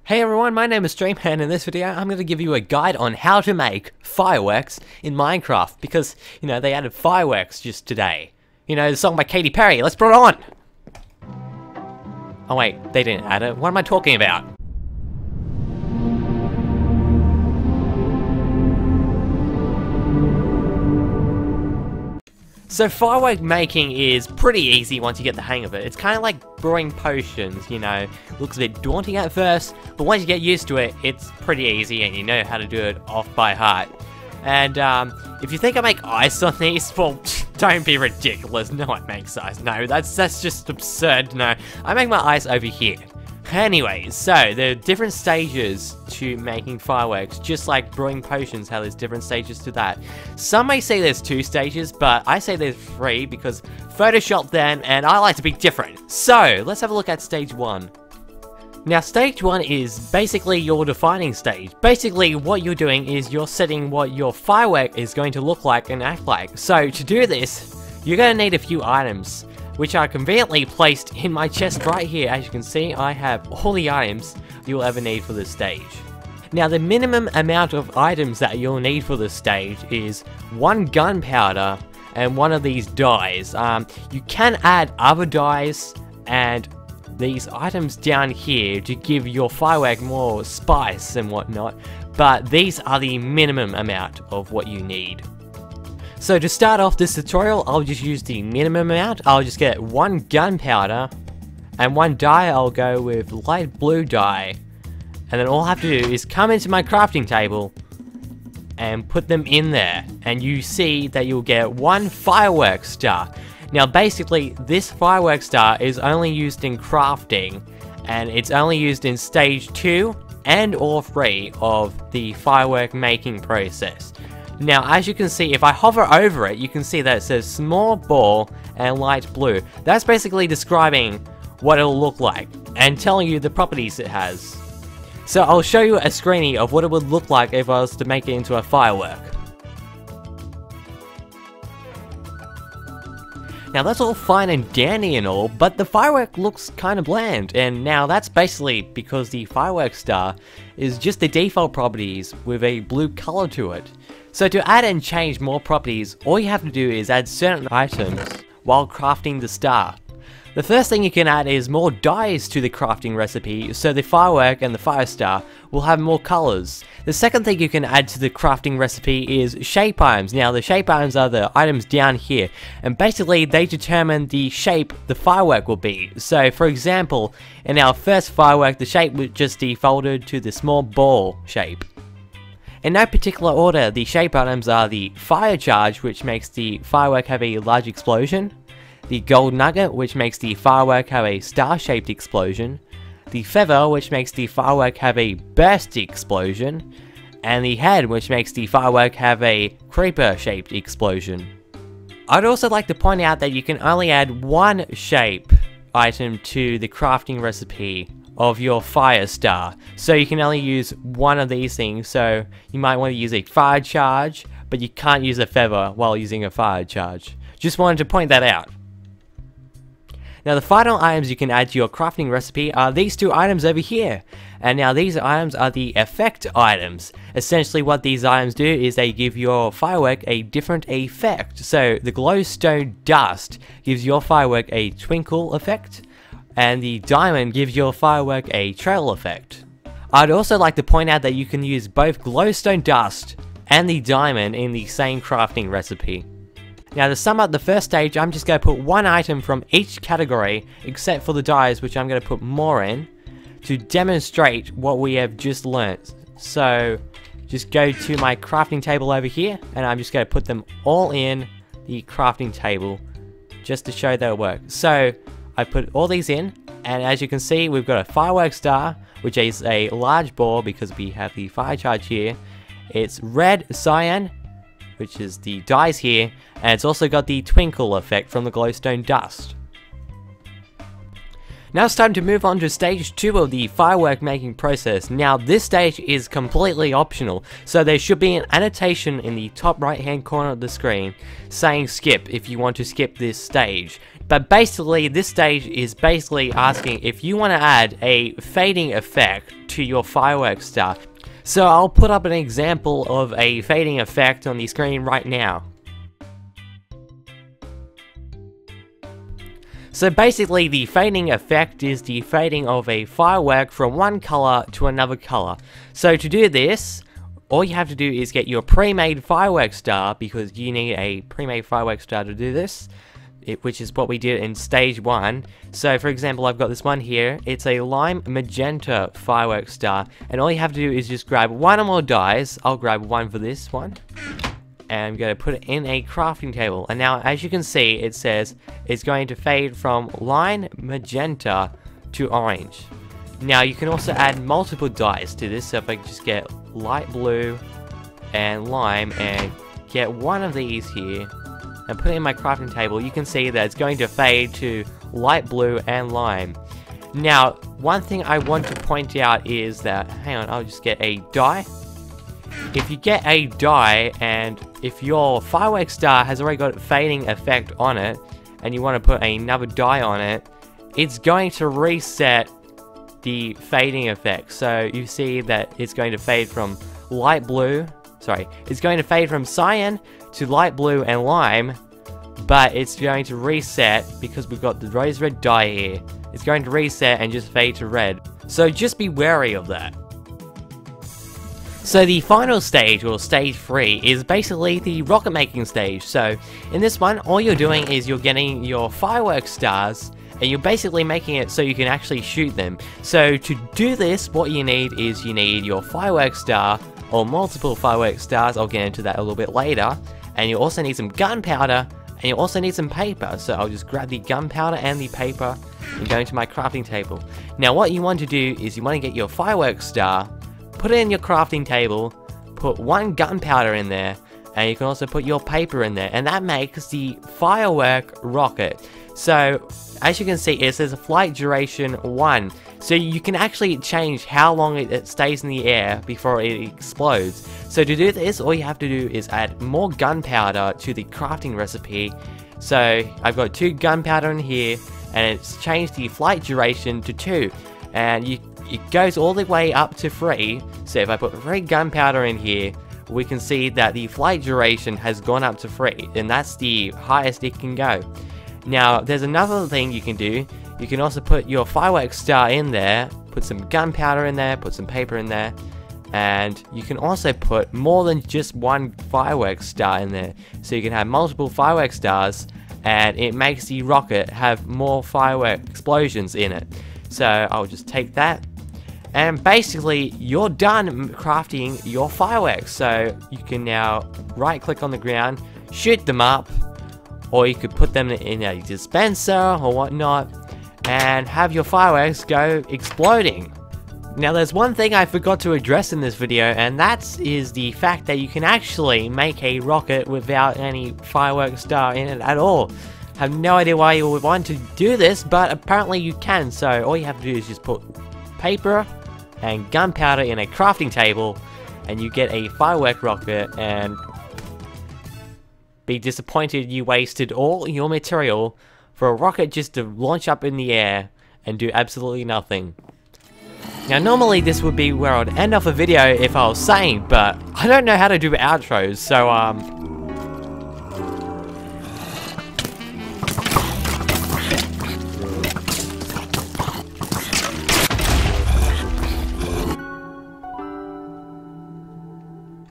Hey everyone, my name is Streamman, and in this video I'm going to give you a guide on how to make fireworks in Minecraft, because, they added fireworks just today. The song by Katy Perry, let's put it on! Oh wait, they didn't add it, what am I talking about? So firework making is pretty easy once you get the hang of it. It's kind of like brewing potions, Looks a bit daunting at first, but once you get used to it, it's pretty easy and you know how to do it off by heart. And if you think I make ice on these, well, don't be ridiculous. No one makes ice. No, that's just absurd. No, I make my ice over here. Anyway, so there are different stages to making fireworks, just like brewing potions, how there's different stages to that. Some may say there's 2 stages, but I say there's 3 because Photoshop them, and I like to be different. So, let's have a look at stage 1. Now, stage 1 is basically your defining stage. Basically, what you're doing is you're setting what your firework is going to look like and act like. So, to do this, you're going to need a few items, which are conveniently placed in my chest right here. As you can see, I have all the items you'll ever need for this stage. Now, the minimum amount of items that you'll need for this stage is 1 gunpowder and 1 of these dyes. You can add other dyes and these items down here to give your firework more spice and whatnot, but these are the minimum amount of what you need. So to start off this tutorial, I'll just use the minimum amount. I'll just get 1 gunpowder and 1 dye. I'll go with light blue dye, and then all I have to do is come into my crafting table and put them in there, and you see that you'll get 1 firework star. Now basically this firework star is only used in crafting, and it's only used in stage 2 and or 3 of the firework making process. Now, as you can see, if I hover over it, you can see that it says small ball and light blue. That's basically describing what it'll look like and telling you the properties it has. So I'll show you a screening of what it would look like if I was to make it into a firework. Now that's all fine and dandy and all, but the firework looks kind of bland, and now that's basically because the firework star is just the default properties with a blue color to it. So to add and change more properties, all you have to do is add certain items while crafting the star. The first thing you can add is more dyes to the crafting recipe, so the firework and the fire star will have more colors. The second thing you can add to the crafting recipe is shape items. Now the shape items are the items down here, and basically they determine the shape the firework will be. So for example, in our first firework, the shape was just defaulted to the small ball shape. In no particular order, the shape items are the fire charge, which makes the firework have a large explosion, the gold nugget, which makes the firework have a star-shaped explosion, the feather, which makes the firework have a burst explosion, and the head, which makes the firework have a creeper-shaped explosion. I'd also like to point out that you can only add 1 shape item to the crafting recipe of your fire star, so you can only use 1 of these things. So you might want to use a fire charge, but you can't use a feather while using a fire charge. Just wanted to point that out. Now the final items you can add to your crafting recipe are these 2 items over here, and now these items are the effect items. Essentially what these items do is they give your firework a different effect. So the glowstone dust gives your firework a twinkle effect, and the diamond gives your firework a trail effect. I'd also like to point out that you can use both glowstone dust and the diamond in the same crafting recipe. Now to sum up the first stage, I'm just going to put 1 item from each category except for the dyes, which I'm going to put more in to demonstrate what we have just learnt. So just go to my crafting table over here, and I'm just going to put them all in the crafting table just to show that it works. So I put all these in, and as you can see, we've got a firework star, which is a large ball because we have the fire charge here. It's red cyan, which is the dyes here, and it's also got the twinkle effect from the glowstone dust. Now it's time to move on to stage 2 of the firework making process. Now this stage is completely optional, so there should be an annotation in the top right hand corner of the screen saying skip if you want to skip this stage. But basically this stage is basically asking if you want to add a fading effect to your fireworks star. So I'll put up an example of a fading effect on the screen right now. So basically the fading effect is the fading of a firework from one color to another color. So to do this, all you have to do is get your pre-made firework star, because you need a pre-made firework star to do this, which is what we did in stage 1. So for example, I've got this one here. It's a lime magenta firework star, and all you have to do is just grab one or more dies. I'll grab one for this one, and I'm going to put it in a crafting table. And now, as you can see, it says it's going to fade from lime magenta to orange. Now you can also add multiple dyes to this, so if I just get light blue and lime and get one of these here and put it in my crafting table, you can see that it's going to fade to light blue and lime. Now, one thing I want to point out is that, hang on, I'll just get a dye. If you get a dye, and if your firework star has already got a fading effect on it, and you want to put another dye on it, it's going to reset the fading effect. So you see that it's going to fade from light blue, it's going to fade from cyan to light blue and lime, but it's going to reset because we've got the rose red dye here. It's going to reset and just fade to red. So just be wary of that. So the final stage, or stage 3, is basically the rocket making stage. So in this one, all you're doing is you're getting your fireworks stars, and you're basically making it so you can actually shoot them. So to do this, what you need is you need your fireworks star, or multiple fireworks stars. I'll get into that a little bit later. And you also need some gunpowder, and you also need some paper. So I'll just grab the gunpowder and the paper and go into my crafting table. Now what you want to do is you want to get your fireworks star, put it in your crafting table, put one gunpowder in there, and you can also put your paper in there, and that makes the firework rocket. So as you can see, it says flight duration 1. So you can actually change how long it stays in the air before it explodes. So to do this, all you have to do is add more gunpowder to the crafting recipe. So I've got 2 gunpowder in here, and it's changed the flight duration to 2. And it goes all the way up to 3. So if I put 3 gunpowder in here, we can see that the flight duration has gone up to 3, and that's the highest it can go. Now, there's another thing you can do. You can also put your fireworks star in there, put some gunpowder in there, put some paper in there, and you can also put more than just one fireworks star in there. So you can have multiple fireworks stars, and it makes the rocket have more firework explosions in it. So I'll just take that, and basically you're done crafting your fireworks. So you can now right click on the ground, shoot them up, or you could put them in a dispenser or whatnot, and have your fireworks go exploding. Now there's one thing I forgot to address in this video, and that is the fact that you can actually make a rocket without any fireworks star in it at all. I have no idea why you would want to do this, but apparently you can. So all you have to do is just put paper and gunpowder in a crafting table, and you get a firework rocket, and be disappointed you wasted all your material for a rocket just to launch up in the air and do absolutely nothing. Now normally this would be where I'd end off a video if I was saying, but I don't know how to do outros, so